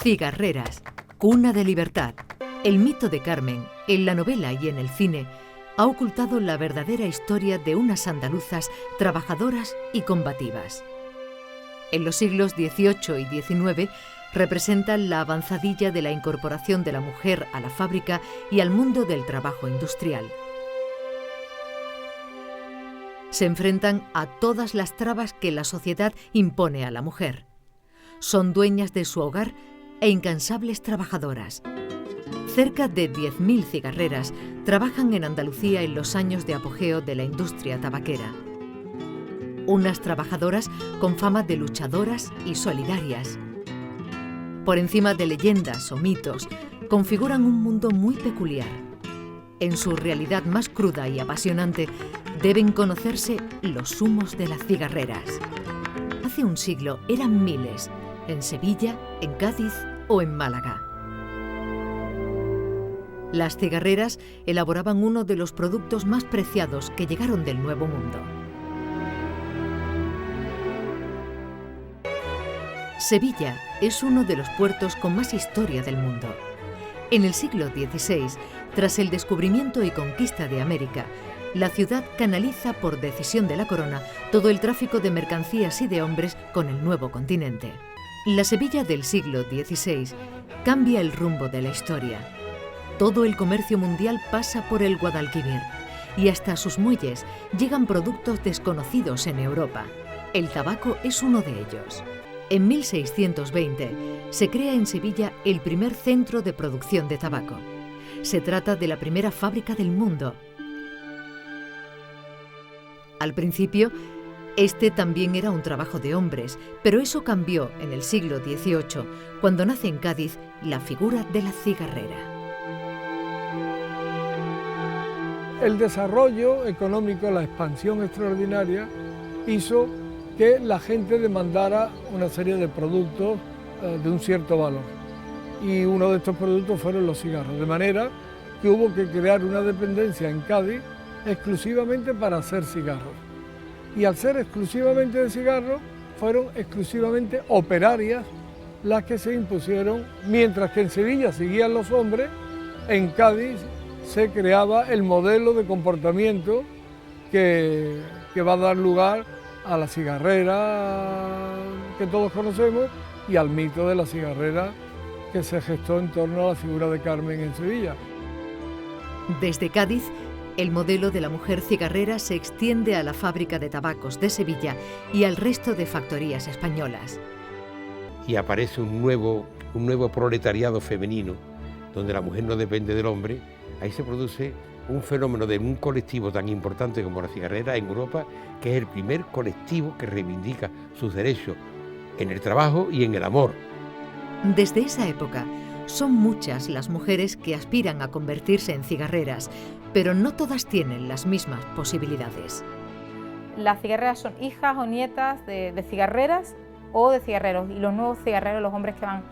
Cigarreras, cuna de libertad. El mito de Carmen, en la novela y en el cine, ha ocultado la verdadera historia de unas andaluzas trabajadoras y combativas. En los siglos XVIII y XIX representan la avanzadilla de la incorporación de la mujer a la fábrica y al mundo del trabajo industrial. Se enfrentan a todas las trabas que la sociedad impone a la mujer. Son dueñas de su hogar e incansables trabajadoras. Cerca de 10.000 cigarreras trabajan en Andalucía en los años de apogeo de la industria tabaquera. Unas trabajadoras con fama de luchadoras y solidarias. Por encima de leyendas o mitos, configuran un mundo muy peculiar. En su realidad más cruda y apasionante, deben conocerse los humos de las cigarreras. Hace un siglo eran miles, en Sevilla, en Cádiz o en Málaga. Las cigarreras elaboraban uno de los productos más preciados que llegaron del Nuevo Mundo. Sevilla es uno de los puertos con más historia del mundo. En el siglo XVI, tras el descubrimiento y conquista de América, la ciudad canaliza por decisión de la corona todo el tráfico de mercancías y de hombres con el nuevo continente. La Sevilla del siglo XVI cambia el rumbo de la historia. Todo el comercio mundial pasa por el Guadalquivir y hasta sus muelles llegan productos desconocidos en Europa. El tabaco es uno de ellos. En 1620 se crea en Sevilla el primer centro de producción de tabaco. Se trata de la primera fábrica del mundo. Al principio, este también era un trabajo de hombres, pero eso cambió en el siglo XVIII, cuando nace en Cádiz la figura de la cigarrera. El desarrollo económico, la expansión extraordinaria, hizo que la gente demandara una serie de productos de un cierto valor. Y uno de estos productos fueron los cigarros, de manera que hubo que crear una dependencia en Cádiz exclusivamente para hacer cigarros. Y al ser exclusivamente de cigarros, fueron exclusivamente operarias las que se impusieron, mientras que en Sevilla seguían los hombres, en Cádiz se creaba el modelo de comportamiento que va a dar lugar a la cigarrera que todos conocemos y al mito de la cigarrera que se gestó en torno a la figura de Carmen en Sevilla. Desde Cádiz, el modelo de la mujer cigarrera se extiende a la fábrica de tabacos de Sevilla y al resto de factorías españolas. Y aparece un nuevo proletariado femenino, donde la mujer no depende del hombre. Ahí se produce un fenómeno de un colectivo tan importante como la cigarrera en Europa, que es el primer colectivo que reivindica sus derechos en el trabajo y en el amor. Desde esa época, son muchas las mujeres que aspiran a convertirse en cigarreras, pero no todas tienen las mismas posibilidades. Las cigarreras son hijas o nietas de cigarreras o de cigarreros, y los nuevos cigarreros, los hombres que van,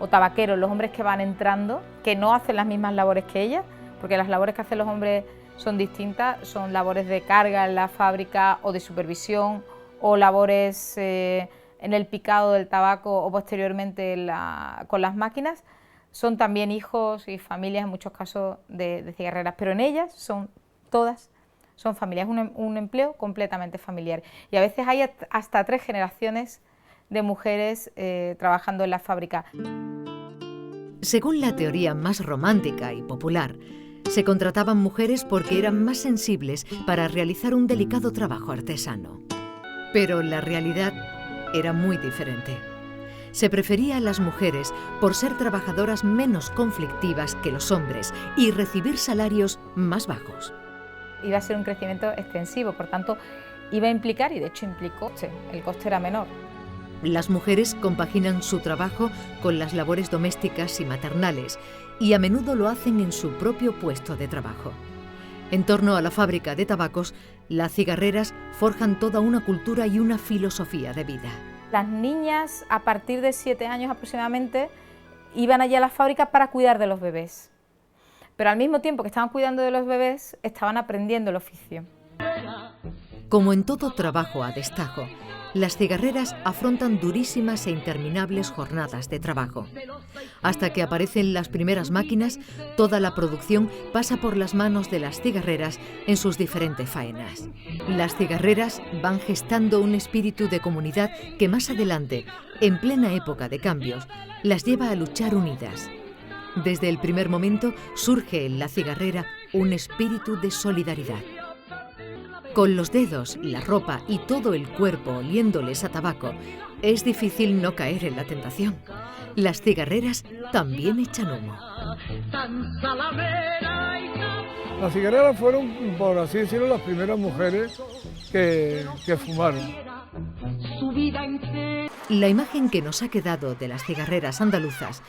o tabaqueros, los hombres que van entrando, que no hacen las mismas labores que ellas, porque las labores que hacen los hombres son distintas, son labores de carga en la fábrica o de supervisión, o labores en el picado del tabaco o posteriormente con las máquinas. Son también hijos y familias en muchos casos de cigarreras, pero en ellas todas son familias, un empleo completamente familiar. Y a veces hay hasta 3 generaciones de mujeres trabajando en la fábrica. Según la teoría más romántica y popular, se contrataban mujeres porque eran más sensibles para realizar un delicado trabajo artesano. Pero la realidad era muy diferente. Se prefería a las mujeres por ser trabajadoras menos conflictivas que los hombres y recibir salarios más bajos. Iba a ser un crecimiento extensivo, por tanto, iba a implicar, y de hecho implicó, el coste era menor. Las mujeres compaginan su trabajo con las labores domésticas y maternales y a menudo lo hacen en su propio puesto de trabajo. En torno a la fábrica de tabacos, las cigarreras forjan toda una cultura y una filosofía de vida. Las niñas, a partir de 7 años aproximadamente, iban allí a la fábrica para cuidar de los bebés. Pero al mismo tiempo que estaban cuidando de los bebés, estaban aprendiendo el oficio. Como en todo trabajo a destajo, las cigarreras afrontan durísimas e interminables jornadas de trabajo. Hasta que aparecen las primeras máquinas, toda la producción pasa por las manos de las cigarreras en sus diferentes faenas. Las cigarreras van gestando un espíritu de comunidad que más adelante, en plena época de cambios, las lleva a luchar unidas. Desde el primer momento surge en la cigarrera un espíritu de solidaridad. Con los dedos, la ropa y todo el cuerpo oliéndoles a tabaco, es difícil no caer en la tentación. Las cigarreras también echan humo. Las cigarreras fueron, por así decirlo, las primeras mujeres que fumaron. La imagen que nos ha quedado de las cigarreras andaluzas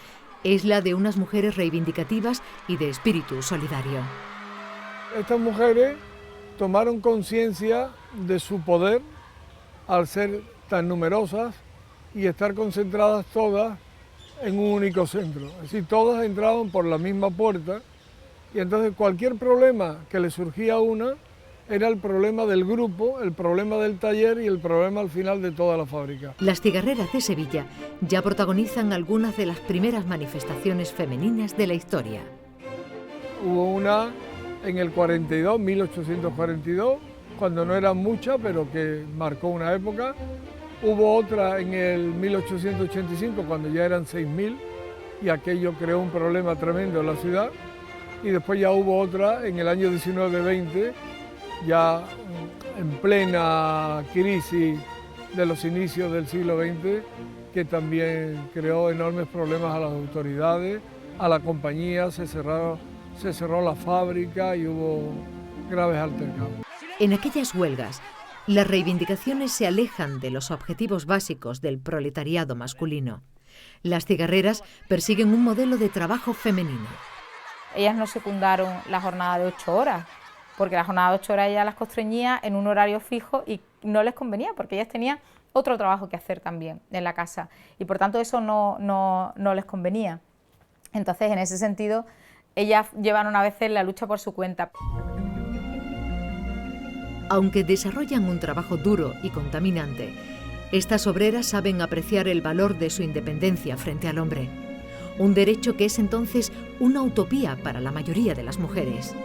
es la de unas mujeres reivindicativas y de espíritu solidario. Estas mujeres tomaron conciencia de su poder al ser tan numerosas y estar concentradas todas en un único centro. Es decir, todas entraban por la misma puerta y entonces cualquier problema que le surgía a una era el problema del grupo, el problema del taller y el problema al final de toda la fábrica. Las cigarreras de Sevilla ya protagonizan algunas de las primeras manifestaciones femeninas de la historia. Hubo una en el 42, 1842, cuando no eran muchas, pero que marcó una época. Hubo otra en el 1885, cuando ya eran 6.000, y aquello creó un problema tremendo en la ciudad. Y después ya hubo otra en el año 1920, ya en plena crisis de los inicios del siglo XX, que también creó enormes problemas a las autoridades, a la compañía, se cerró la fábrica y hubo graves altercados. En aquellas huelgas, las reivindicaciones se alejan de los objetivos básicos del proletariado masculino. Las cigarreras persiguen un modelo de trabajo femenino. Ellas no secundaron la jornada de 8 horas, porque la jornada de 8 horas ya las constreñía en un horario fijo y no les convenía, porque ellas tenían otro trabajo que hacer también en la casa y por tanto eso no les convenía. Entonces, en ese sentido, ellas llevaron a veces la lucha por su cuenta. Aunque desarrollan un trabajo duro y contaminante, estas obreras saben apreciar el valor de su independencia frente al hombre. Un derecho que es entonces una utopía para la mayoría de las mujeres.